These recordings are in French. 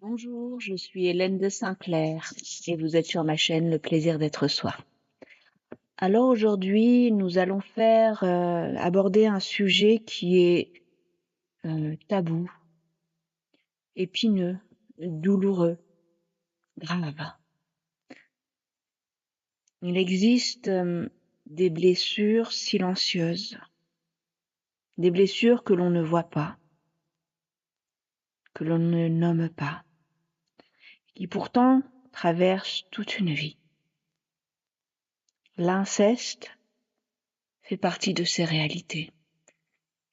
Bonjour, je suis Hélène de Saint-Clair et vous êtes sur ma chaîne Le plaisir d'être soi. Alors aujourd'hui, nous allons aborder un sujet qui est tabou, épineux, douloureux, grave. Il existe des blessures silencieuses, des blessures que l'on ne voit pas, que l'on ne nomme pas, qui pourtant traversent toute une vie. L'inceste fait partie de ces réalités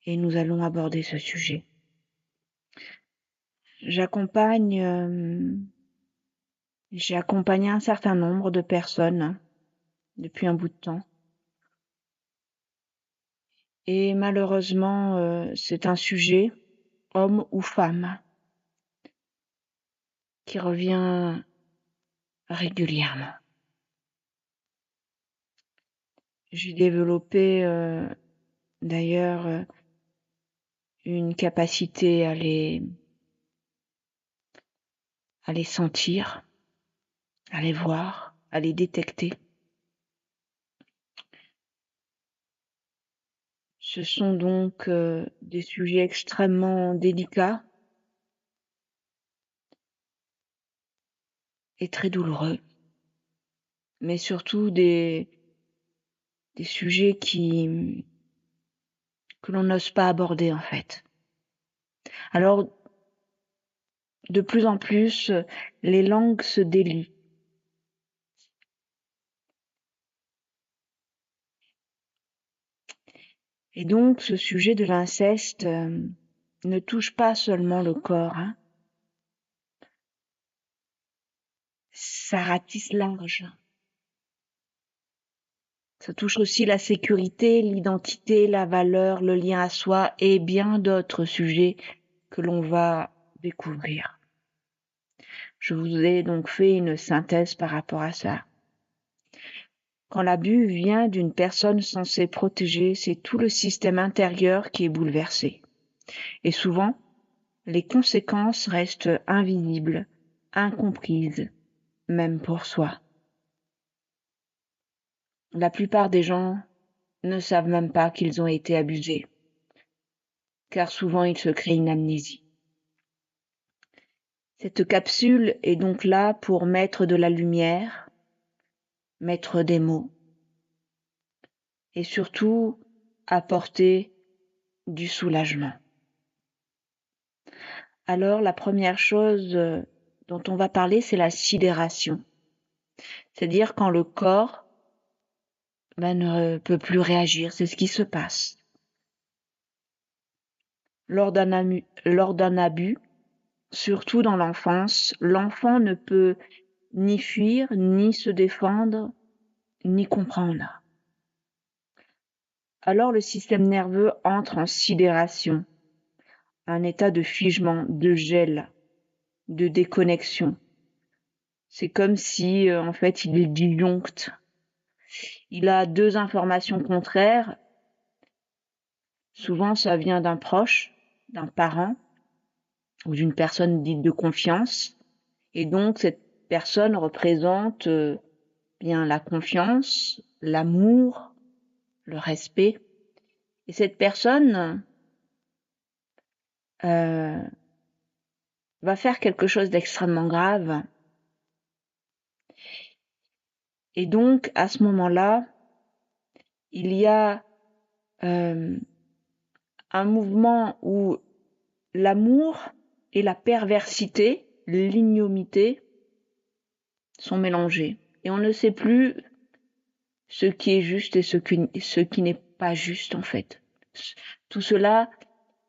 et nous allons aborder ce sujet. J'ai accompagné un certain nombre de personnes depuis un bout de temps. Et malheureusement, c'est un sujet, homme ou femme, qui revient régulièrement. J'ai développé d'ailleurs une capacité à les sentir, à les voir, à les détecter. Ce sont donc des sujets extrêmement délicats et très douloureux, mais surtout des sujets que l'on n'ose pas aborder en fait. Alors, de plus en plus, les langues se délient. Et donc, ce sujet de l'inceste ne touche pas seulement le corps, hein. Ça ratisse large. Ça touche aussi la sécurité, l'identité, la valeur, le lien à soi et bien d'autres sujets que l'on va découvrir. Je vous ai donc fait une synthèse par rapport à ça. Quand l'abus vient d'une personne censée protéger, c'est tout le système intérieur qui est bouleversé. Et souvent, les conséquences restent invisibles, incomprises, même pour soi. La plupart des gens ne savent même pas qu'ils ont été abusés, car souvent ils se créent une amnésie. Cette capsule est donc là pour mettre de la lumière, mettre des mots, et surtout apporter du soulagement. Alors la première chose dont on va parler, c'est la sidération. C'est-à-dire quand le corps ne peut plus réagir, c'est ce qui se passe. Lors d'un abus, surtout dans l'enfance, l'enfant ne peut ni fuir, ni se défendre, ni comprendre. Alors le système nerveux entre en sidération, un état de figement, de gel, de déconnexion. C'est comme si, en fait, il est disjoncte. Il a deux informations contraires. Souvent, ça vient d'un proche, d'un parent ou d'une personne dite de confiance. Et donc, cette personne représente bien la confiance, l'amour, le respect. Et cette personne va faire quelque chose d'extrêmement grave. Et donc, à ce moment-là, il y a un mouvement où l'amour et la perversité, l'ignominie sont mélangés. Et on ne sait plus ce qui est juste et ce qui n'est pas juste en fait. Tout cela,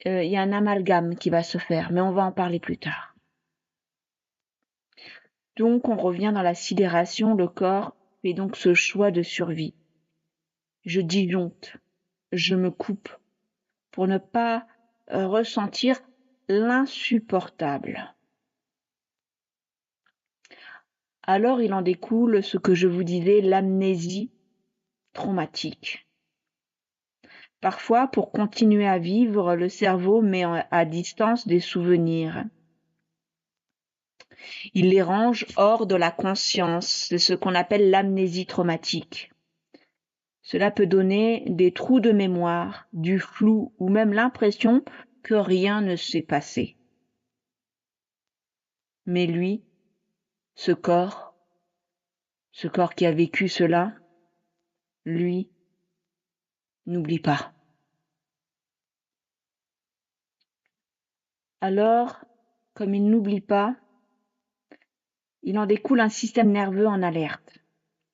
il y a un amalgame qui va se faire, mais on va en parler plus tard. Donc on revient dans la sidération, le corps fait donc ce choix de survie. Je disjoncte, je me coupe pour ne pas ressentir l'insupportable. Alors il en découle ce que je vous disais, l'amnésie traumatique. Parfois, pour continuer à vivre, le cerveau met à distance des souvenirs. Il les range hors de la conscience. C'est ce qu'on appelle l'amnésie traumatique. Cela peut donner des trous de mémoire, du flou ou même l'impression que rien ne s'est passé. Mais lui, ce corps qui a vécu cela, lui, n'oublie pas. Alors, comme il n'oublie pas, il en découle un système nerveux en alerte,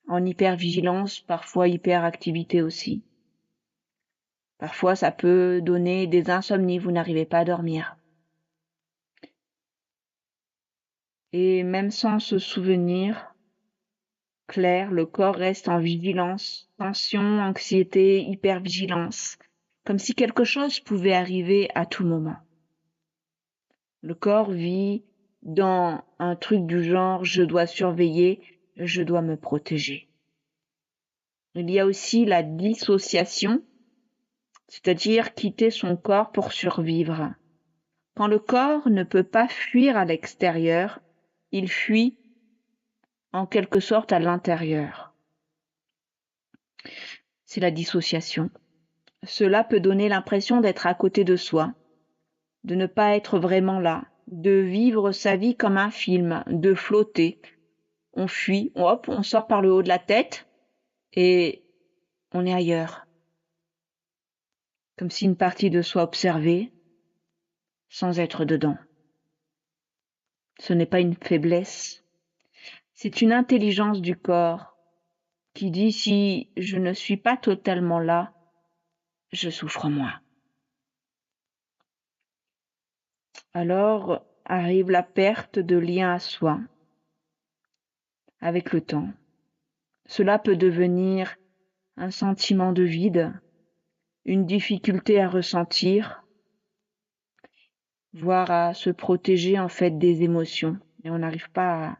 en hypervigilance, parfois hyperactivité aussi. Parfois, ça peut donner des insomnies, vous n'arrivez pas à dormir. Et même sans se souvenir clair, le corps reste en vigilance, tension, anxiété, hypervigilance, comme si quelque chose pouvait arriver à tout moment. Le corps vit dans un truc du genre je dois surveiller, je dois me protéger. Il y a aussi la dissociation, c'est-à-dire quitter son corps pour survivre. Quand le corps ne peut pas fuir à l'extérieur, il fuit en quelque sorte à l'intérieur. C'est la dissociation. Cela peut donner l'impression d'être à côté de soi, de ne pas être vraiment là, de vivre sa vie comme un film, de flotter. On fuit, hop, on sort par le haut de la tête et on est ailleurs. Comme si une partie de soi observait sans être dedans. Ce n'est pas une faiblesse, c'est une intelligence du corps qui dit si je ne suis pas totalement là, je souffre moins. Alors arrive la perte de lien à soi avec le temps. Cela peut devenir un sentiment de vide, une difficulté à ressentir, voire à se protéger en fait des émotions. Et on n'arrive pas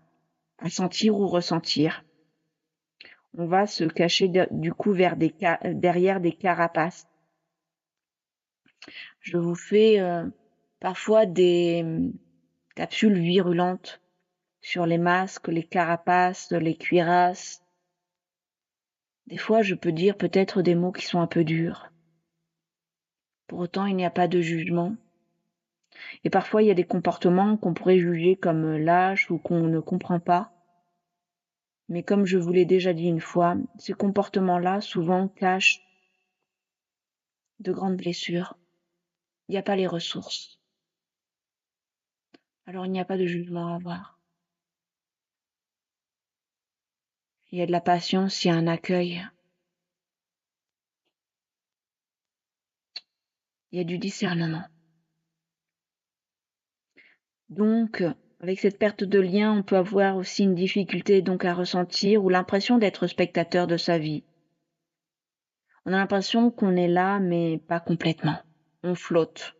à sentir ou ressentir. On va se cacher du coup derrière des carapaces. Je vous fais parfois des capsules virulentes sur les masques, les carapaces, les cuirasses. Des fois, je peux dire peut-être des mots qui sont un peu durs. Pour autant, il n'y a pas de jugement. Et parfois, il y a des comportements qu'on pourrait juger comme lâches ou qu'on ne comprend pas. Mais comme je vous l'ai déjà dit une fois, ces comportements-là souvent cachent de grandes blessures. Il n'y a pas les ressources. Alors il n'y a pas de jugement à avoir. Il y a de la patience, il y a un accueil. Il y a du discernement. Donc, avec cette perte de lien, on peut avoir aussi une difficulté donc à ressentir ou l'impression d'être spectateur de sa vie. On a l'impression qu'on est là, mais pas complètement. On flotte.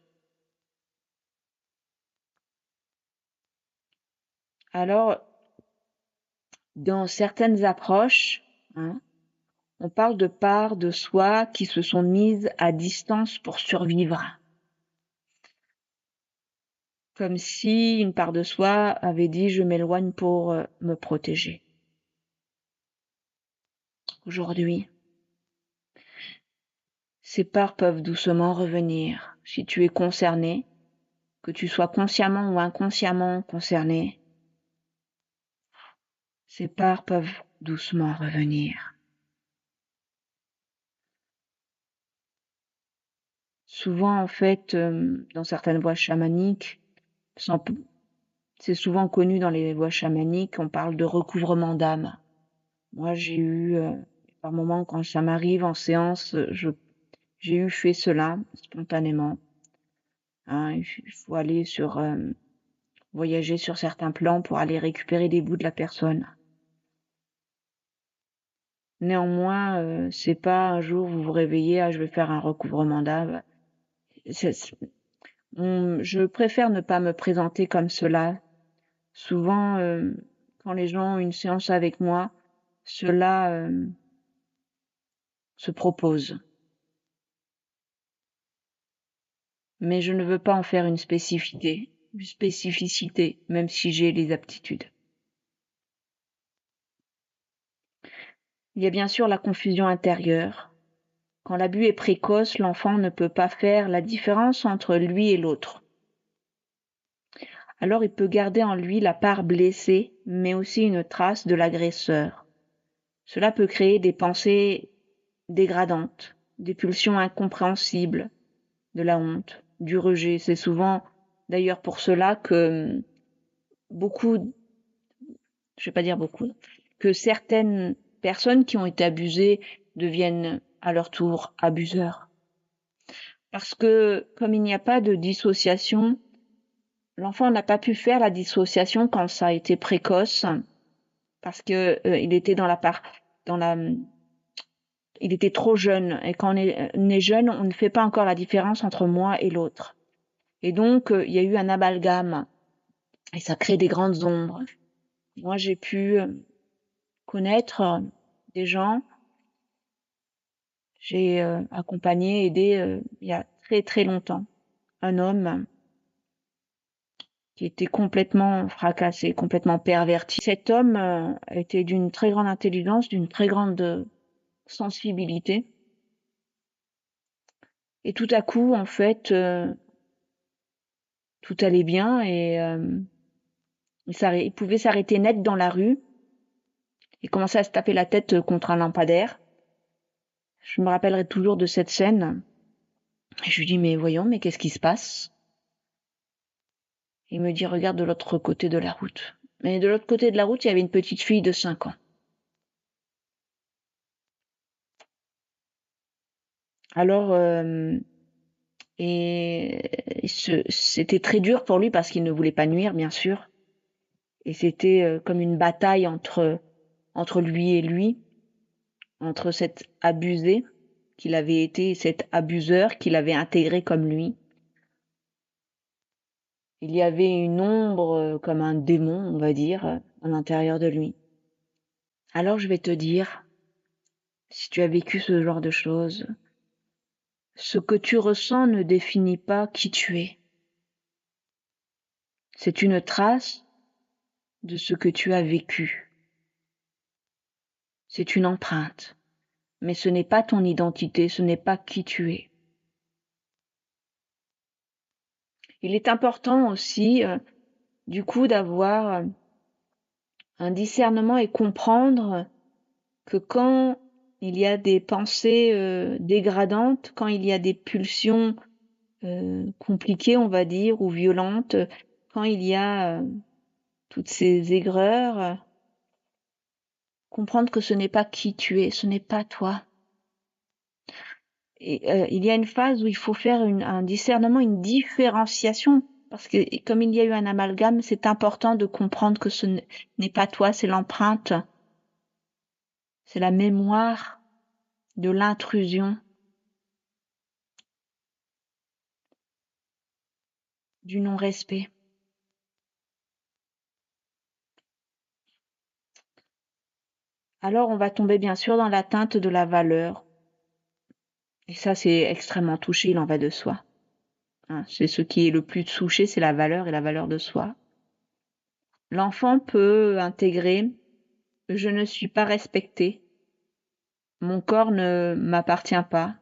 Alors, dans certaines approches, on parle de parts de soi qui se sont mises à distance pour survivre. Comme si une part de soi avait dit je m'éloigne pour me protéger. Aujourd'hui, ces parts peuvent doucement revenir. Si tu es concerné, que tu sois consciemment ou inconsciemment concerné, ces parts peuvent doucement revenir. Souvent, en fait, dans certaines voies chamaniques, c'est souvent connu dans les voies chamaniques, on parle de recouvrement d'âme. Moi, j'ai eu, par moments, quand ça m'arrive en séance, j'ai eu fait cela spontanément. Il faut aller voyager sur certains plans pour aller récupérer des bouts de la personne. Néanmoins, c'est pas un jour vous vous réveillez, je vais faire un recouvrement d'âme. Je préfère ne pas me présenter comme cela. Souvent, quand les gens ont une séance avec moi, cela se propose. Mais je ne veux pas en faire une spécificité. spécificité, même si j'ai les aptitudes. Il y a bien sûr la confusion intérieure. Quand l'abus est précoce, l'enfant ne peut pas faire la différence entre lui et l'autre. Alors il peut garder en lui la part blessée, mais aussi une trace de l'agresseur. Cela peut créer des pensées dégradantes, des pulsions incompréhensibles, de la honte, du rejet. C'est souvent d'ailleurs pour cela que beaucoup, je vais pas dire beaucoup, que certaines personnes qui ont été abusées deviennent à leur tour abuseurs. Parce que comme il n'y a pas de dissociation, l'enfant n'a pas pu faire la dissociation quand ça a été précoce, parce que il était il était trop jeune. Et quand on est jeune, on ne fait pas encore la différence entre moi et l'autre. Et donc, il y a eu un amalgame. Et ça crée des grandes ombres. Moi, j'ai pu connaître des gens. J'ai accompagné, aidé il y a très très longtemps un homme qui était complètement fracassé, complètement perverti. Cet homme était d'une très grande intelligence, d'une très grande sensibilité. Et tout à coup, en fait, tout allait bien et il pouvait s'arrêter net dans la rue et commencer à se taper la tête contre un lampadaire. Je me rappellerai toujours de cette scène. Et je lui dis, mais voyons, mais qu'est-ce qui se passe? Il me dit, regarde de l'autre côté de la route. Mais de l'autre côté de la route, il y avait une petite fille de 5 ans. Alors, c'était très dur pour lui parce qu'il ne voulait pas nuire, bien sûr. Et c'était comme une bataille entre lui et lui, entre cet abusé qu'il avait été et cet abuseur qu'il avait intégré comme lui. Il y avait une ombre comme un démon, on va dire, à l'intérieur de lui. Alors je vais te dire, si tu as vécu ce genre de choses, ce que tu ressens ne définit pas qui tu es. C'est une trace de ce que tu as vécu. C'est une empreinte. Mais ce n'est pas ton identité, ce n'est pas qui tu es. Il est important aussi, du coup, d'avoir un discernement et comprendre que quand il y a des pensées dégradantes, quand il y a des pulsions compliquées, on va dire, ou violentes, quand il y a toutes ces aigreurs, comprendre que ce n'est pas qui tu es, ce n'est pas toi. Et il y a une phase où il faut faire un discernement, une différenciation, parce que comme il y a eu un amalgame, c'est important de comprendre que ce n'est pas toi, c'est l'empreinte, c'est la mémoire de l'intrusion, du non-respect. Alors on va tomber bien sûr dans l'atteinte de la valeur. Et ça, c'est extrêmement touché, il en va de soi. Hein, c'est ce qui est le plus touché, c'est la valeur et la valeur de soi. L'enfant peut intégrer « je ne suis pas respecté »,« mon corps ne m'appartient pas »,«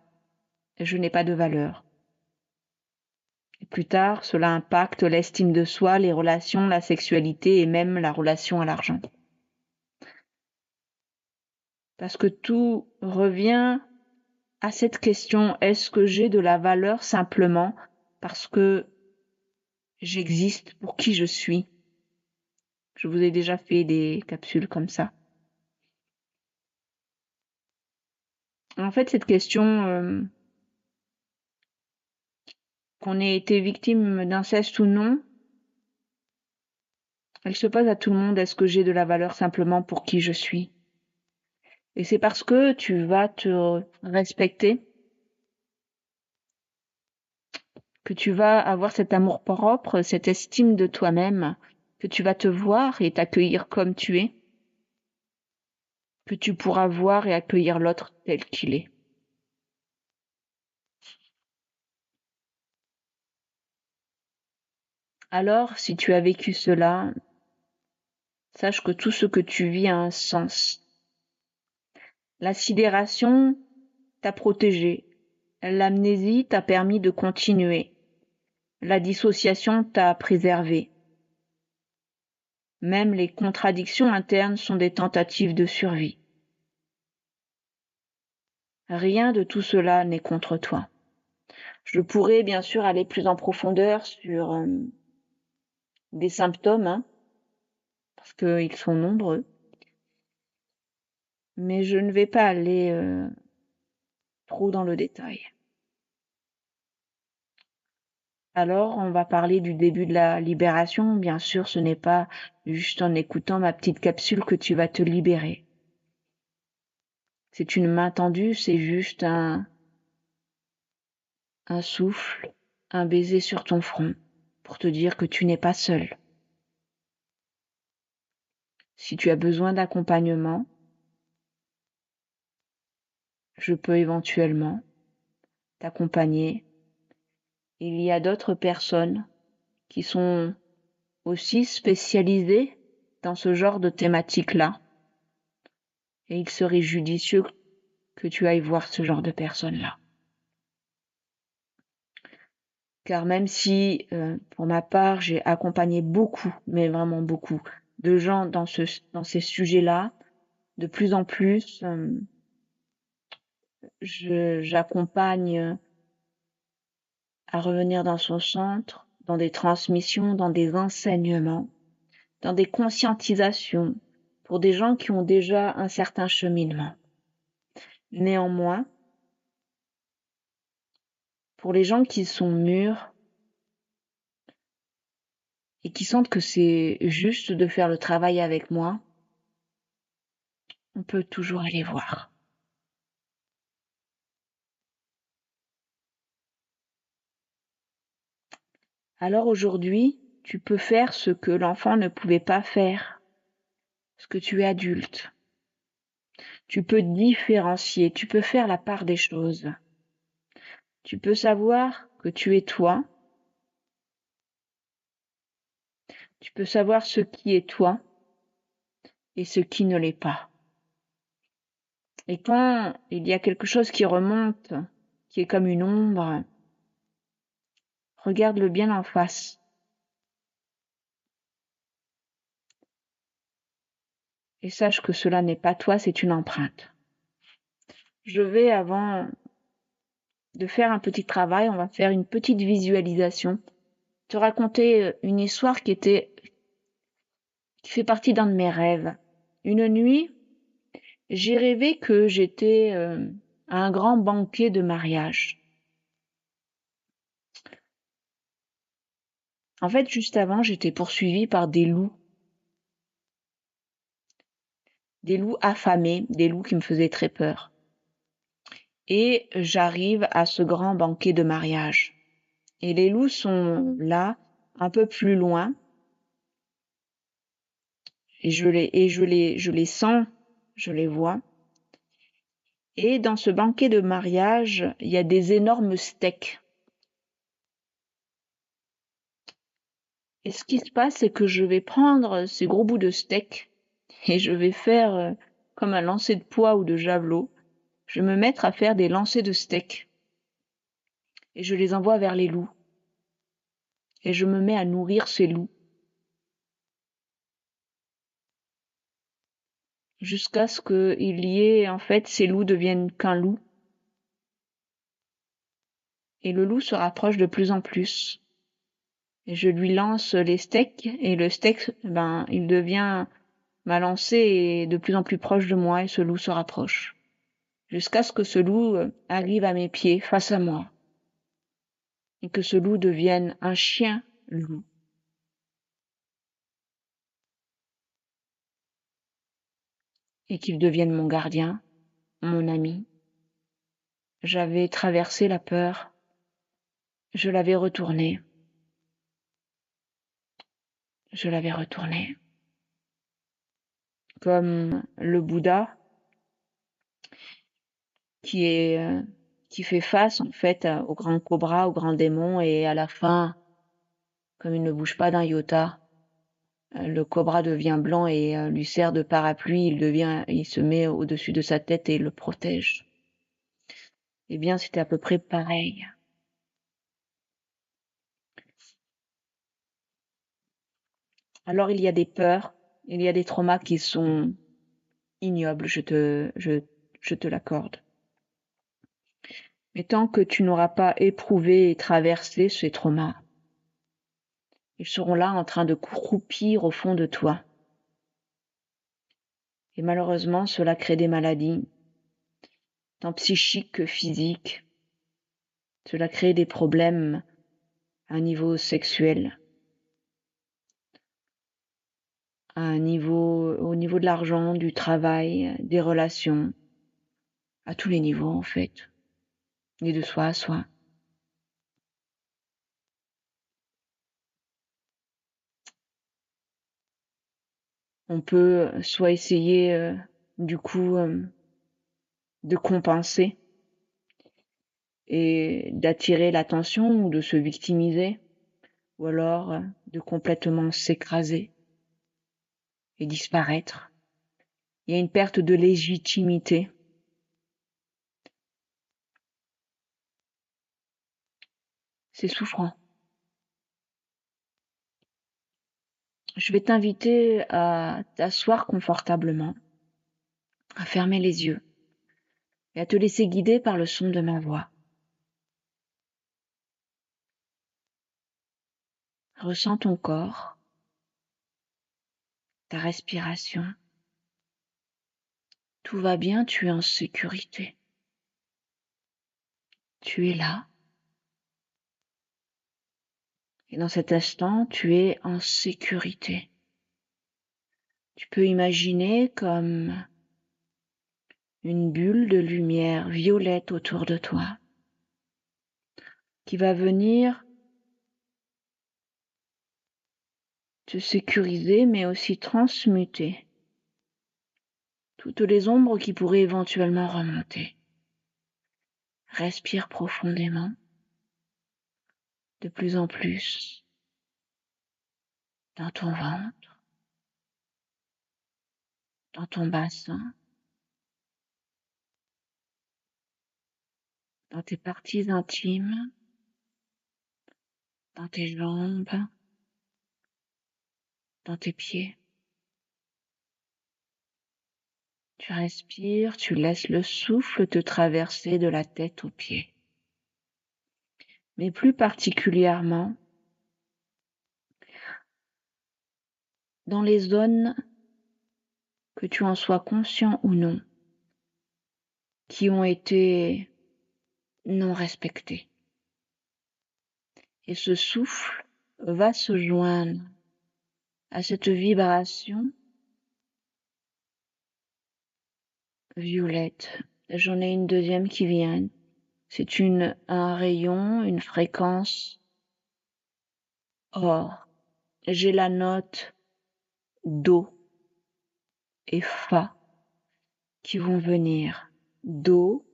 je n'ai pas de valeur ». Et plus tard, cela impacte l'estime de soi, les relations, la sexualité et même la relation à l'argent. Parce que tout revient à cette question, est-ce que j'ai de la valeur simplement parce que j'existe pour qui je suis? Je vous ai déjà fait des capsules comme ça. En fait, cette question, qu'on ait été victime d'inceste ou non, elle se pose à tout le monde. Est-ce que j'ai de la valeur simplement pour qui je suis? Et c'est parce que tu vas te respecter, que tu vas avoir cet amour-propre, cette estime de toi-même, que tu vas te voir et t'accueillir comme tu es, que tu pourras voir et accueillir l'autre tel qu'il est. Alors, si tu as vécu cela, sache que tout ce que tu vis a un sens. La sidération t'a protégé. L'amnésie t'a permis de continuer. La dissociation t'a préservé. Même les contradictions internes sont des tentatives de survie. Rien de tout cela n'est contre toi. Je pourrais bien sûr aller plus en profondeur sur des symptômes, hein, parce qu'ils sont nombreux, mais je ne vais pas aller trop dans le détail. Alors, on va parler du début de la libération. Bien sûr, ce n'est pas juste en écoutant ma petite capsule que tu vas te libérer. C'est une main tendue, c'est juste un souffle, un baiser sur ton front pour te dire que tu n'es pas seul. Si tu as besoin d'accompagnement, je peux éventuellement t'accompagner. Il y a d'autres personnes qui sont aussi spécialisées dans ce genre de thématique-là. Et il serait judicieux que tu ailles voir ce genre de personnes-là. Car même si, pour ma part, j'ai accompagné beaucoup, mais vraiment beaucoup, de gens dans ces sujets-là, de plus en plus, j'accompagne à revenir dans son centre, dans des transmissions, dans des enseignements, dans des conscientisations, pour des gens qui ont déjà un certain cheminement. Néanmoins, pour les gens qui sont mûrs et qui sentent que c'est juste de faire le travail avec moi, on peut toujours aller voir. Alors aujourd'hui, tu peux faire ce que l'enfant ne pouvait pas faire, parce que tu es adulte. Tu peux différencier, tu peux faire la part des choses. Tu peux savoir que tu es toi. Tu peux savoir ce qui est toi et ce qui ne l'est pas. Et quand il y a quelque chose qui remonte, qui est comme une ombre, regarde-le bien en face. Et sache que cela n'est pas toi, c'est une empreinte. Je vais, avant de faire un petit travail, on va faire une petite visualisation, te raconter une histoire qui fait partie d'un de mes rêves. Une nuit, j'ai rêvé que j'étais à un grand banquet de mariage. En fait, juste avant, j'étais poursuivie par des loups affamés, des loups qui me faisaient très peur. Et j'arrive à ce grand banquet de mariage. Et les loups sont là, un peu plus loin, et je les sens, je les vois. Et dans ce banquet de mariage, il y a des énormes steaks. Et ce qui se passe, c'est que je vais prendre ces gros bouts de steak et je vais faire comme un lancer de poids ou de javelot. Je vais me mettre à faire des lancers de steak. Et je les envoie vers les loups. Et je me mets à nourrir ces loups. Jusqu'à ce qu'il y ait, en fait, ces loups deviennent qu'un loup. Et le loup se rapproche de plus en plus. Et je lui lance les steaks, et le steak, il devient ma lancée est de plus en plus proche de moi, et ce loup se rapproche. Jusqu'à ce que ce loup arrive à mes pieds, face à moi. Et que ce loup devienne un chien loup. Et qu'il devienne mon gardien, mon ami. J'avais traversé la peur. Je l'avais retourné. Je l'avais retourné. Comme le Bouddha qui fait face en fait au grand cobra, au grand démon, et à la fin Comme il ne bouge pas d'un iota, le cobra devient blanc et lui sert de parapluie, il se met au-dessus de sa tête et le protège. Eh bien, c'était à peu près pareil. Alors, il y a des peurs, il y a des traumas qui sont ignobles, je te l'accorde. Mais tant que tu n'auras pas éprouvé et traversé ces traumas, ils seront là en train de croupir au fond de toi. Et malheureusement, cela crée des maladies, tant psychiques que physiques. Cela crée des problèmes à un niveau sexuel, au niveau de l'argent, du travail, des relations, à tous les niveaux en fait, et de soi à soi. On peut soit essayer du coup de compenser et d'attirer l'attention ou de se victimiser, ou alors de complètement s'écraser et disparaître. Il y a une perte de légitimité. C'est souffrant. Je vais t'inviter à t'asseoir confortablement, à fermer les yeux et à te laisser guider par le son de ma voix. Ressens ton corps, ta respiration. Tout va bien, tu es en sécurité. Tu es là. Et dans cet instant, tu es en sécurité. Tu peux imaginer comme une bulle de lumière violette autour de toi qui va venir te sécuriser mais aussi transmuter toutes les ombres qui pourraient éventuellement remonter. Respire profondément, de plus en plus, dans ton ventre, dans ton bassin, dans tes parties intimes, dans tes jambes, dans tes pieds. Tu respires, tu laisses le souffle te traverser de la tête aux pieds. Mais plus particulièrement dans les zones, que tu en sois conscient ou non, qui ont été non respectées. Et ce souffle va se joindre à cette vibration violette. J'en ai une deuxième qui vient. C'est un rayon, une fréquence or. J'ai la note do et fa qui vont venir. Do,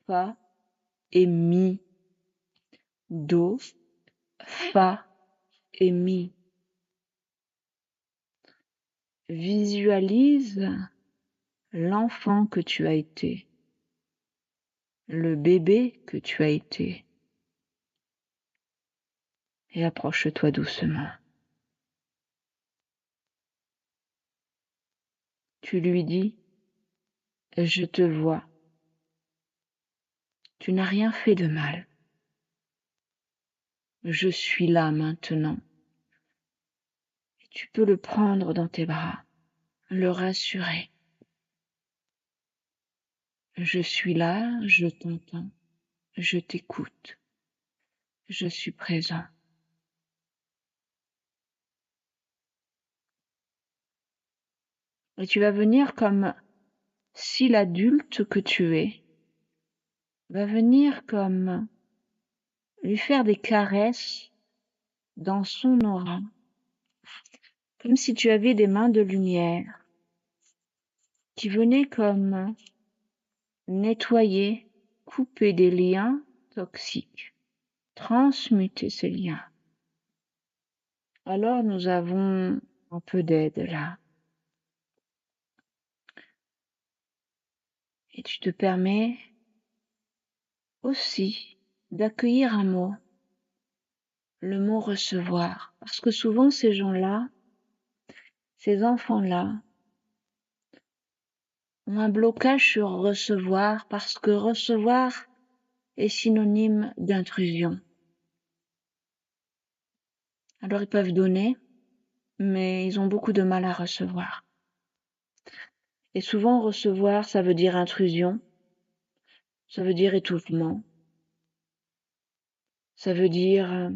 fa et mi. Do, fa et mi. Visualise l'enfant que tu as été, le bébé que tu as été, et approche-toi doucement. Tu lui dis, je te vois, tu n'as rien fait de mal, je suis là maintenant. Et tu peux le prendre dans tes bras, le rassurer. Je suis là, je t'entends, je t'écoute, je suis présent. Et tu vas venir comme si l'adulte que tu es va venir comme lui faire des caresses dans son aura, comme si tu avais des mains de lumière qui venaient comme nettoyer, couper des liens toxiques, transmuter ces liens. Alors nous avons un peu d'aide là. Et tu te permets aussi d'accueillir un mot, le mot recevoir. Parce que souvent ces gens-là, ces enfants-là, ont un blocage sur recevoir parce que recevoir est synonyme d'intrusion. Alors ils peuvent donner, mais ils ont beaucoup de mal à recevoir. Et souvent recevoir, ça veut dire intrusion, ça veut dire étouffement, ça veut dire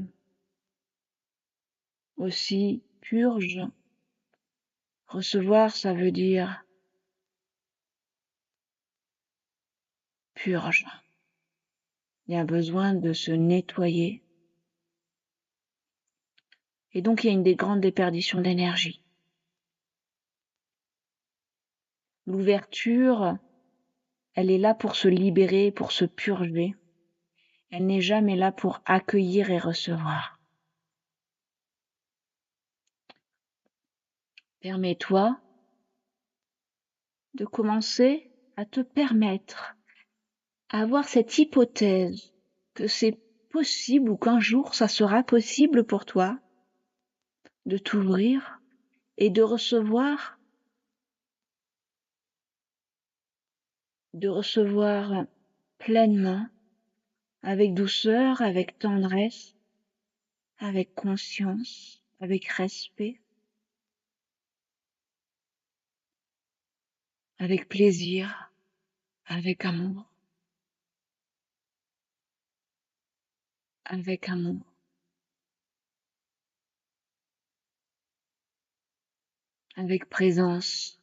aussi purge. Recevoir, ça veut dire purge. Il y a besoin de se nettoyer. Et donc, il y a une des grandes déperditions d'énergie. L'ouverture, elle est là pour se libérer, pour se purger. Elle n'est jamais là pour accueillir et recevoir. Permets-toi de commencer à te permettre, à avoir cette hypothèse que c'est possible ou qu'un jour ça sera possible pour toi de t'ouvrir et de recevoir pleinement, avec douceur, avec tendresse, avec conscience, avec respect, avec plaisir, avec amour, avec amour. Avec présence.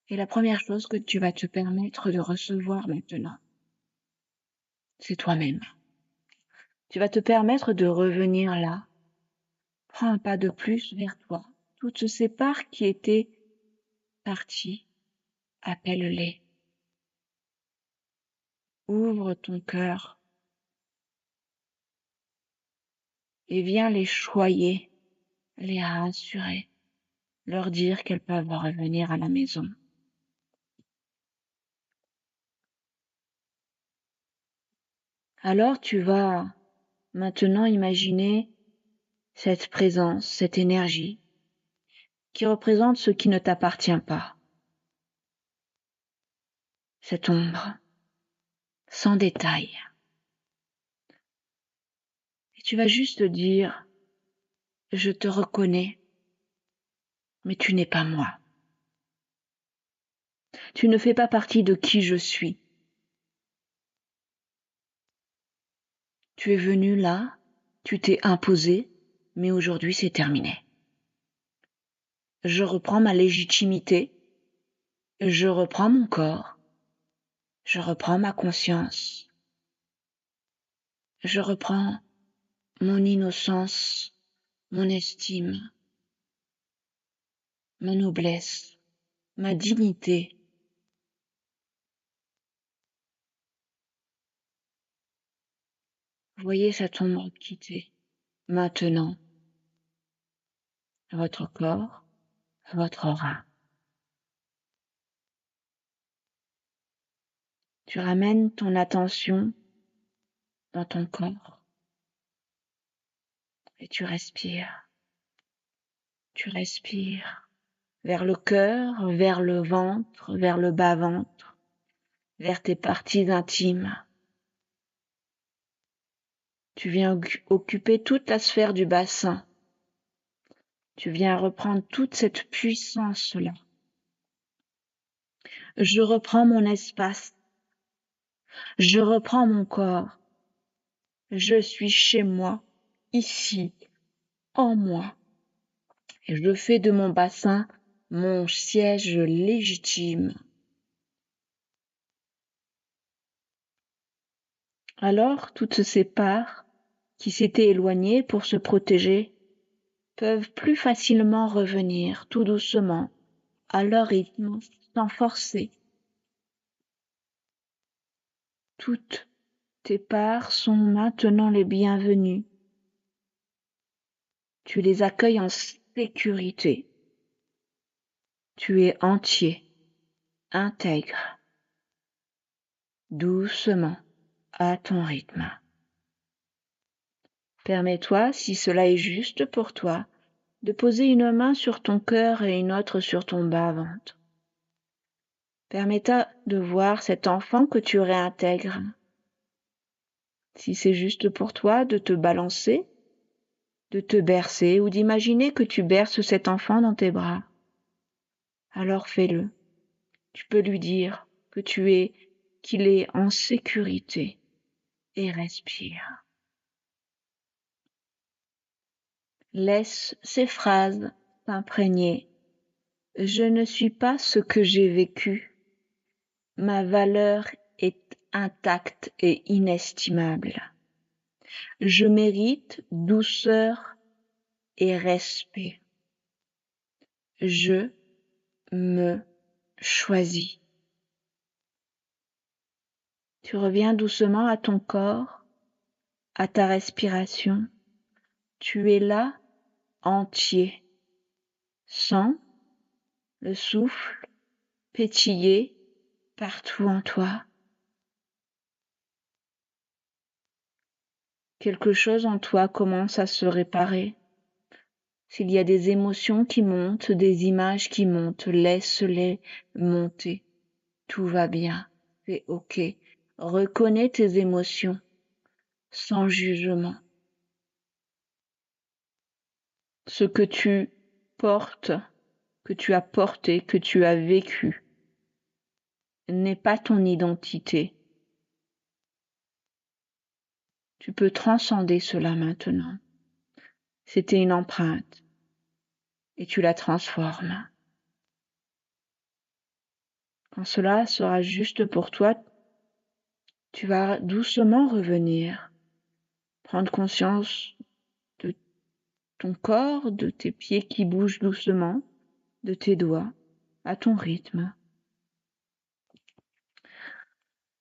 Et la première chose que tu vas te permettre de recevoir maintenant, c'est toi-même. Tu vas te permettre de revenir là. Prends un pas de plus vers toi. Toutes ces parts qui étaient parties, appelle-les. Ouvre ton cœur et viens les choyer, les rassurer, leur dire qu'elles peuvent revenir à la maison. Alors tu vas maintenant imaginer cette présence, cette énergie qui représente ce qui ne t'appartient pas. Cette ombre, sans détail. Et tu vas juste dire, je te reconnais, mais tu n'es pas moi. Tu ne fais pas partie de qui je suis. Tu es venu là, tu t'es imposé, mais aujourd'hui c'est terminé. Je reprends ma légitimité, je reprends mon corps, je reprends ma conscience, je reprends mon innocence, mon estime, ma noblesse, ma dignité. Voyez cette ombre quitter maintenant votre corps, votre aura. Tu ramènes ton attention dans ton corps et tu respires. Tu respires vers le cœur, vers le ventre, vers le bas-ventre, vers tes parties intimes. Tu viens occuper toute la sphère du bassin. Tu viens reprendre toute cette puissance-là. Je reprends mon espace. Je reprends mon corps. Je suis chez moi, ici, en moi. Et je fais de mon bassin mon siège légitime. Alors, toutes ces parts qui s'étaient éloignées pour se protéger peuvent plus facilement revenir tout doucement à leur rythme sans forcer. Toutes tes parts sont maintenant les bienvenues. Tu les accueilles en sécurité. Tu es entier, intègre, doucement, à ton rythme. Permets-toi, si cela est juste pour toi, de poser une main sur ton cœur et une autre sur ton bas-ventre. Permets-toi de voir cet enfant que tu réintègres. Si c'est juste pour toi de te balancer, de te bercer ou d'imaginer que tu berces cet enfant dans tes bras, alors fais-le. Tu peux lui dire que qu'il est en sécurité et respire. Laisse ces phrases t'imprégner. Je ne suis pas ce que j'ai vécu. Ma valeur est intacte et inestimable. Je mérite douceur et respect. Je me choisis. Tu reviens doucement à ton corps, à ta respiration. Tu es là, entier. Sens le souffle pétiller partout en toi. Quelque chose en toi commence à se réparer. S'il y a des émotions qui montent, des images qui montent, laisse-les monter. Tout va bien, c'est OK. Reconnais tes émotions sans jugement. Ce que tu portes, que tu as porté, que tu as vécu, n'est pas ton identité. Tu peux transcender cela maintenant. C'était une empreinte et tu la transformes. Quand cela sera juste pour toi, tu vas doucement revenir, prendre conscience de ton corps, de tes pieds qui bougent doucement, de tes doigts, à ton rythme.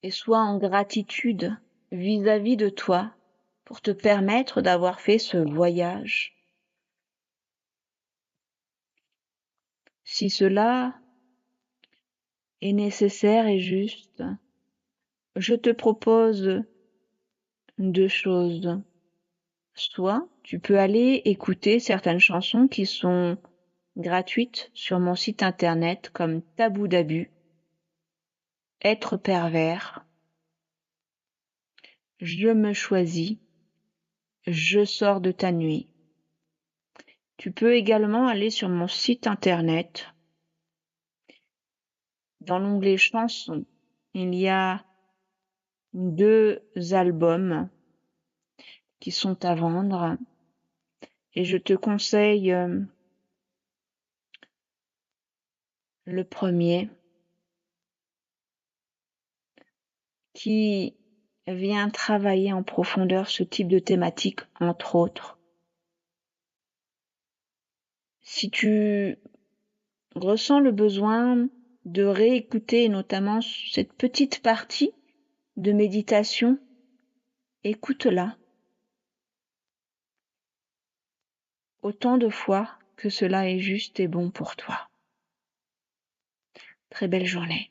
Et sois en gratitude vis-à-vis de toi pour te permettre d'avoir fait ce voyage. Si cela est nécessaire et juste, je te propose 2 choses. Soit tu peux aller écouter certaines chansons qui sont gratuites sur mon site internet comme Tabou d'abus, Être pervers, Je me choisis, Je sors de ta nuit. Tu peux également aller sur mon site internet. Dans l'onglet chansons, il y a 2 albums qui sont à vendre et je te conseille le premier qui vient travailler en profondeur ce type de thématique, entre autres. Si tu ressens le besoin de réécouter notamment cette petite partie de méditation, écoute-la autant de fois que cela est juste et bon pour toi. Très belle journée.